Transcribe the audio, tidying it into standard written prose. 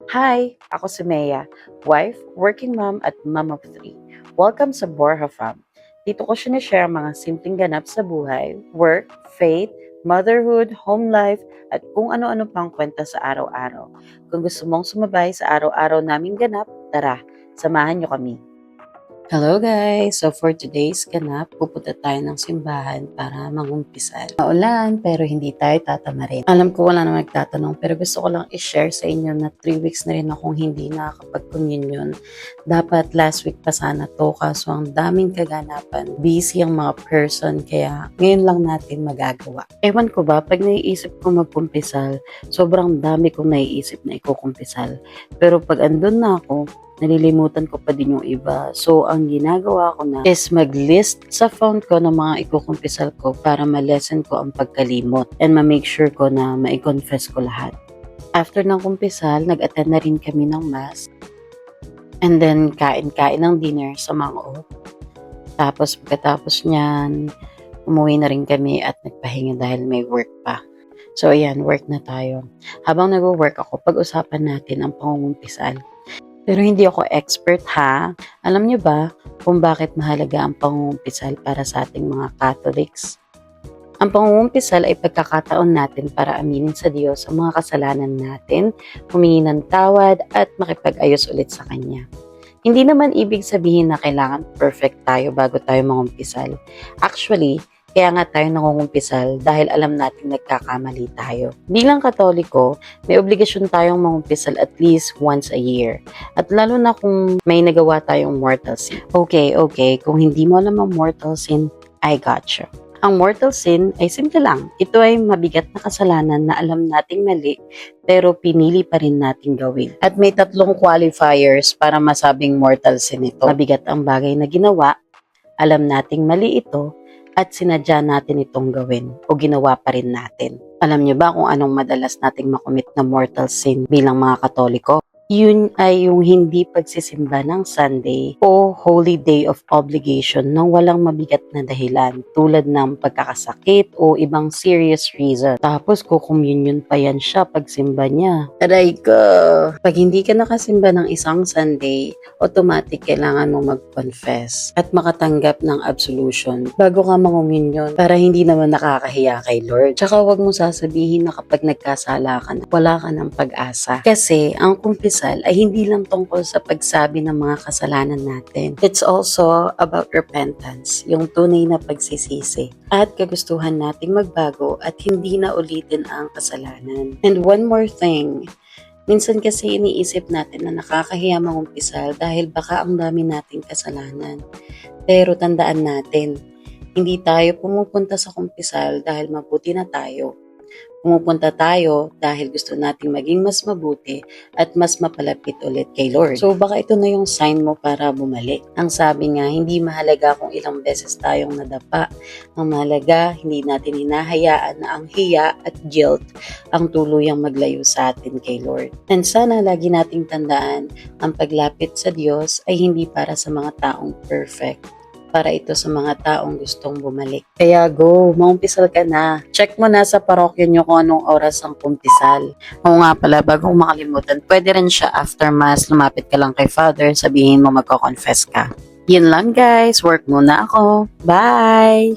Hi, ako si Mea, wife, working mom at mom of three. Welcome sa Borja Fam. Dito ko sinishare ang mga simpleng ganap sa buhay, work, faith, motherhood, home life, at kung ano-ano pang kwenta sa araw-araw. Kung gusto mong sumabay sa araw-araw naming ganap, tara, samahan niyo kami. Hello guys! So for today's ganap, pupunta tayo ng simbahan para mangumpisal. Maulan pero hindi tayo tatamarin. Alam ko wala na magtatanong pero gusto ko lang i-share sa inyo na 3 weeks na rin akong hindi nakakapag-communion. Dapat last week pa sana to kaso ang daming kaganapan. Busy ang mga person kaya ngayon lang natin magagawa. Ewan ko ba, pag naiisip ko magkumpisal, sobrang dami kong naiisip na ikukumpisal. Pero pag andun na ako, nalilimutan ko pa din yung iba. So, ang ginagawa ko na is mag-list sa phone ko ng mga ikukumpisal ko para ma-lessen ko ang pagkalimot and ma-make sure ko na ma-confess ko lahat. After ng kumpisal, nag-attend na rin kami ng mass and then kain-kain ng dinner sa Mango. Tapos pagkatapos niyan, umuwi na rin kami at nagpahinga dahil may work pa. So, ayan, work na tayo. Habang nag-work ako, pag-usapan natin ang pangungumpisal. Pero hindi ako expert ha. Alam niyo ba kung bakit mahalaga ang pangungumpisal para sa ating mga Catholics? Ang pangungumpisal ay pagkakataon natin para aminin sa Diyos ang mga kasalanan natin, humingi ng tawad at makipag-ayos ulit sa Kanya. Hindi naman ibig sabihin na kailangan perfect tayo bago tayo mangumpisal. Actually, kaya nga tayo nangungumpisal dahil alam natin nagkakamali tayo. Bilang Katoliko, may obligasyon tayong mangumpisal at least once a year. At lalo na kung may nagawa tayong mortal sin. Okay, kung hindi mo alam ang mortal sin, I gotcha. Ang mortal sin ay simple lang. Ito ay mabigat na kasalanan na alam nating mali pero pinili pa rin nating gawin. At may 3 qualifiers para masabing mortal sin ito. Mabigat ang bagay na ginawa, alam nating mali ito, at sinadya natin itong gawin o ginawa pa rin natin. Alam niyo ba kung anong madalas nating makomit na mortal sin bilang mga Katoliko? Yun ay yung hindi pagsisimba ng Sunday o Holy Day of Obligation nang walang mabigat na dahilan tulad ng pagkakasakit o ibang serious reason. Tapos kukommunion pa yan siya pagsimba niya. Aray ko! Pag hindi ka nakasimba ng isang Sunday, automatic kailangan mo mag-confess at makatanggap ng absolution bago ka mangumunyon para hindi naman nakakahiya kay Lord. Tsaka huwag mo sasabihin na kapag nagkasala ka na, wala ka ng pag-asa. Kasi ang kumpisal ay hindi lang tungkol sa pagsabi ng mga kasalanan natin. It's also about repentance, yung tunay na pagsisisi at kagustuhan nating magbago at hindi na ulitin ang kasalanan. And one more thing, minsan kasi iniisip natin na nakakahiya mangumpisal dahil baka ang dami nating kasalanan. Pero tandaan natin, hindi tayo pumupunta sa kumpisal dahil mabuti na tayo. Pumupunta tayo dahil gusto nating maging mas mabuti at mas mapalapit ulit kay Lord. So baka ito na yung sign mo para bumalik. Ang sabi nga, hindi mahalaga kung ilang beses tayong nadapa. Ang mahalaga, hindi natin hinahayaan na ang hiya at guilt ang tuluyang maglayo sa atin kay Lord. And sana lagi nating tandaan, ang paglapit sa Diyos ay hindi para sa mga taong perfect. Para ito sa mga taong gustong bumalik. Kaya go, maumpisal ka na. Check mo na sa parokyo nyo kung anong oras ang kumpisal. Oo nga pala, bago makalimutan, pwede rin siya after mass, lumapit ka lang kay Father, sabihin mo magko-confess ka. Yun lang guys, work muna ako. Bye!